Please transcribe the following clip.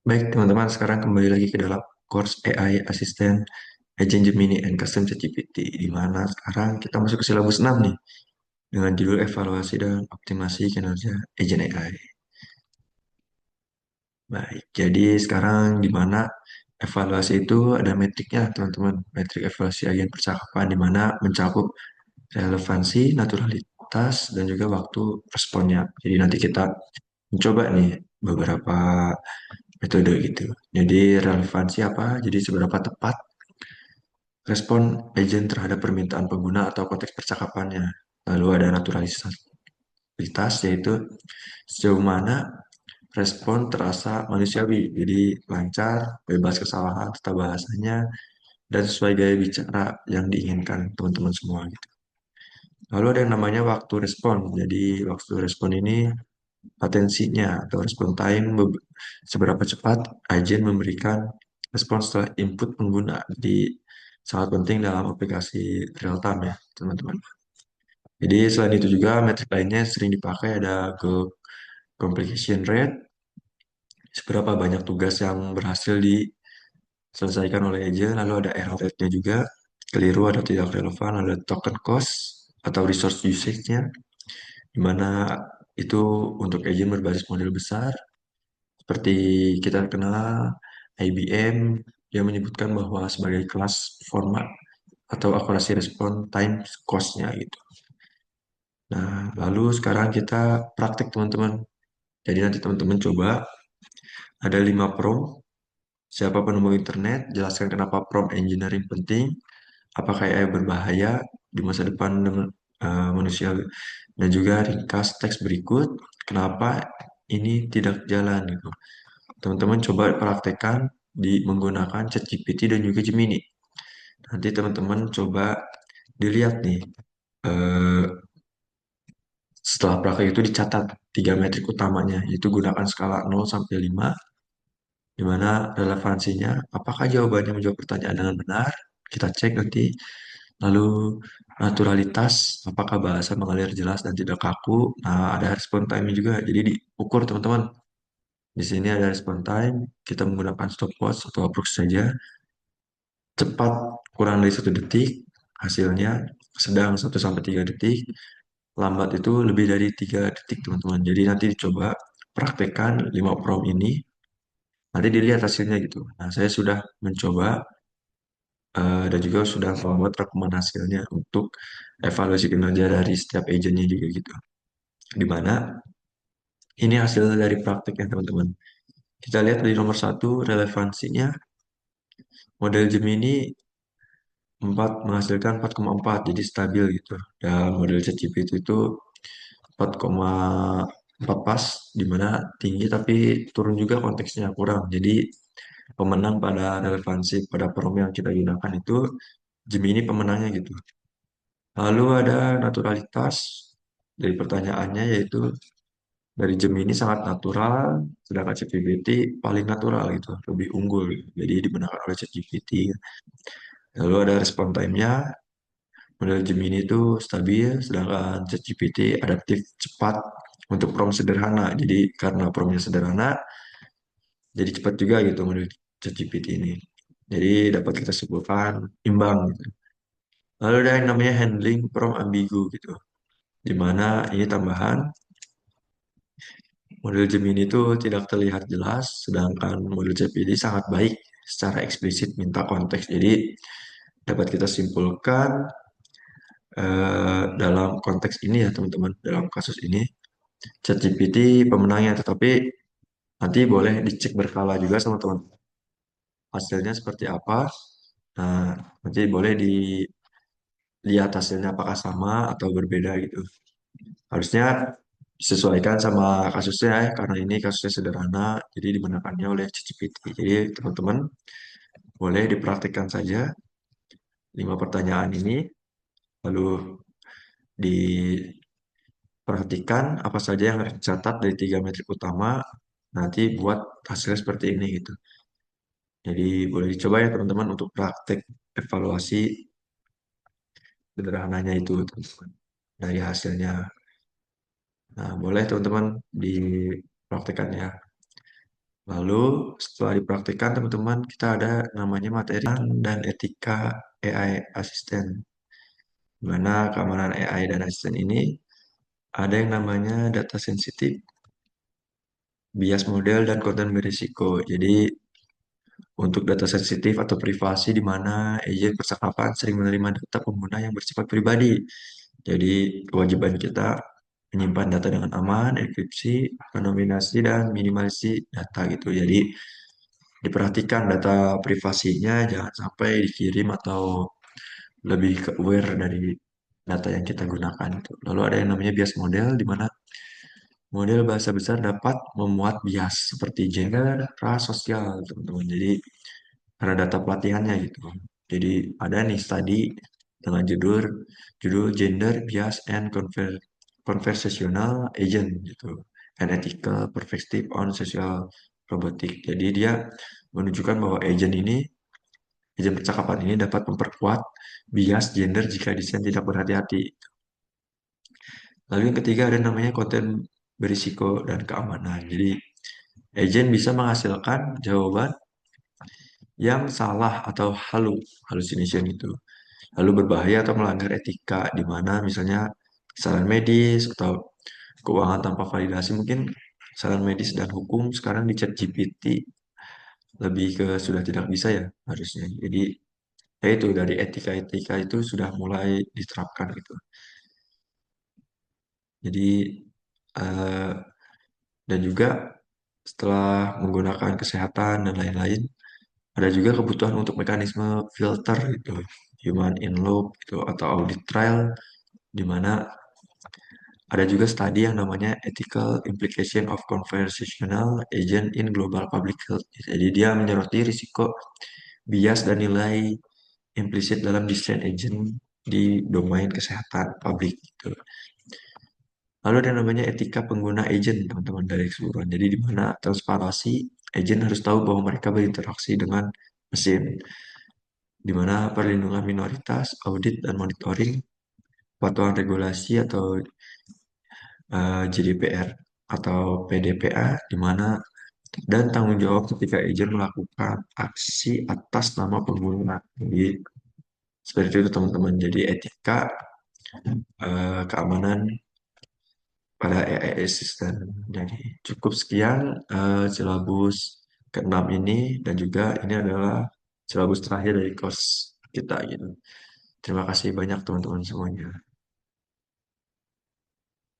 Baik, teman-teman, sekarang kembali lagi ke dalam course AI Assistant Agent Gemini and Custom ChatGPT, di mana sekarang kita masuk ke silabus 6 nih, dengan judul evaluasi dan optimasi kinerja agent AI. Baik, jadi sekarang di mana evaluasi itu ada metriknya, teman-teman. Metrik evaluasi agen percakapan di mana mencakup relevansi, naturalitas, dan juga waktu responnya. Jadi nanti kita mencoba nih beberapa metode gitu. Jadi relevansi apa? Jadi seberapa tepat respon agent terhadap permintaan pengguna atau konteks percakapannya. Lalu ada naturalitas, yaitu sejauh mana respon terasa manusiawi, jadi lancar, bebas kesalahan, tata bahasanya, dan sesuai gaya bicara yang diinginkan teman-teman semua gitu. Lalu ada yang namanya waktu respon. Jadi waktu respon ini potensinya atau respon time, seberapa cepat agen memberikan respon setelah input pengguna. Jadi sangat penting dalam aplikasi real time ya teman-teman. Jadi selain itu juga metrik lainnya sering dipakai ada completion rate, seberapa banyak tugas yang berhasil diselesaikan oleh agent, lalu ada error rate-nya juga, keliru atau tidak relevan, ada token cost atau resource usage-nya, di mana itu untuk agent berbasis model besar. Seperti kita kenal IBM, yang menyebutkan bahwa sebagai kelas format atau akurasi respon time cost-nya gitu. Nah, lalu sekarang kita praktik teman-teman. Jadi nanti teman-teman coba ada 5 prompt. Siapa penemu internet? Jelaskan kenapa prompt engineering penting. Apakah AI berbahaya di masa depan dengan manusia? Dan juga ringkas teks berikut. Kenapa ini tidak jalan gitu. Teman-teman coba praktekkan menggunakan ChatGPT dan juga Gemini. Nanti teman-teman coba dilihat nih, eh, setelah praktek itu dicatat tiga metrik utamanya, yaitu gunakan skala 0 sampai 5, di mana relevansinya, apakah jawabannya menjawab pertanyaan dengan benar, kita cek nanti. Lalu naturalitas, apakah bahasa mengalir jelas dan tidak kaku. Nah, ada respon time juga, jadi diukur teman-teman. Di sini ada respon time, kita menggunakan stopwatch atau approx saja. Cepat kurang dari 1 detik, hasilnya sedang 1 sampai 3 detik, lambat itu lebih dari 3 detik teman-teman. Jadi nanti dicoba praktekkan 5 prompt ini, nanti dilihat hasilnya gitu. Nah, saya sudah mencoba dan juga sudah membuat rekaman hasilnya untuk evaluasi kinerja dari setiap agentnya juga gitu. Di mana ini hasil dari prakteknya teman-teman. Kita lihat dari nomor satu, relevansinya model Gemini 4 menghasilkan 4,4, jadi stabil gitu. Dan model ChatGPT itu 4,4 pas, di mana tinggi tapi turun juga konteksnya kurang. Jadi pemenang pada relevansi pada prompt yang kita gunakan itu Gemini pemenangnya gitu. Lalu ada naturalitas dari pertanyaannya, yaitu dari Gemini sangat natural, sedangkan ChatGPT paling natural gitu, lebih unggul. Jadi dibenarkan oleh ChatGPT. Lalu ada respon time-nya, model Gemini itu stabil, sedangkan ChatGPT adaptif cepat untuk prompt sederhana. Jadi karena promptnya sederhana, jadi cepat juga gitu model ChatGPT ini. Jadi dapat kita simpulkan imbang gitu. Lalu ada yang namanya handling prompt ambigu gitu. Di mana ini tambahan, model Gemini itu tidak terlihat jelas, sedangkan model ChatGPT sangat baik secara eksplisit minta konteks. Jadi dapat kita simpulkan dalam konteks ini ya teman-teman, dalam kasus ini ChatGPT pemenangnya, tetapi nanti boleh dicek berkala juga sama teman hasilnya seperti apa. Nah, nanti boleh dilihat hasilnya apakah sama atau berbeda gitu. Harusnya disesuaikan sama kasusnya ya, karena ini kasusnya sederhana, jadi digunakannya oleh ChatGPT. Jadi teman-teman boleh dipraktikkan saja 5 pertanyaan ini, lalu diperhatikan apa saja yang harus dicatat dari 3 metrik utama, nanti buat hasilnya seperti ini gitu. Jadi boleh dicoba ya teman-teman untuk praktek evaluasi sederhananya itu teman-teman, dari hasilnya. Nah, boleh teman-teman dipraktekkan ya. Lalu setelah dipraktikkan teman-teman kita ada namanya materi dan etika AI asisten. Di mana keamanan AI dan asisten ini ada yang namanya data sensitif, bias model dan konten berisiko. Jadi untuk data sensitif atau privasi di mana agent percakapan sering menerima data pengguna yang bersifat pribadi. Jadi kewajiban kita menyimpan data dengan aman, enkripsi, anonimasi dan minimalisasi data gitu. Jadi diperhatikan data privasinya jangan sampai dikirim atau lebih ke aware dari data yang kita gunakan itu. Lalu ada yang namanya bias model di mana model bahasa besar dapat memuat bias seperti gender, ras, sosial, teman-teman. Jadi karena data pelatihannya gitu. Jadi ada nih study dengan judul Gender Bias and Conversational Agent gitu. An Ethical Perspective on Social Robotics. Jadi dia menunjukkan bahwa agent percakapan ini dapat memperkuat bias gender jika desain tidak berhati-hati. Lalu yang ketiga ada namanya konten berisiko dan keamanan. Jadi agent bisa menghasilkan jawaban yang salah atau hallucination itu. Lalu berbahaya atau melanggar etika di mana misalnya saran medis atau keuangan tanpa validasi mungkin saran medis dan hukum sekarang di ChatGPT lebih ke sudah tidak bisa ya harusnya. Jadi ya itu dari etika-etika itu sudah mulai diterapkan gitu. Jadi eh, dan juga setelah menggunakan kesehatan dan lain-lain, ada juga kebutuhan untuk mekanisme filter gitu, human in loop gitu atau audit trial di mana ada juga studi yang namanya Ethical Implication of Conversational Agent in Global Public Health. Jadi dia menyoroti risiko bias dan nilai implisit dalam desain agent di domain kesehatan publik gitu. Lalu ada yang namanya etika pengguna agent, teman-teman dari keseluruhan. Jadi di mana transparansi agent harus tahu bahwa mereka berinteraksi dengan mesin, di mana perlindungan minoritas, audit dan monitoring, patuhan regulasi atau GDPR atau PDPA, di mana dan tanggung jawab ketika agent melakukan aksi atas nama pengguna. Jadi seperti itu teman-teman. Jadi etika keamanan pada AI assistant. Jadi cukup sekian silabus keenam ini dan juga ini adalah silabus terakhir dari course kita gitu. Terima kasih banyak teman-teman semuanya.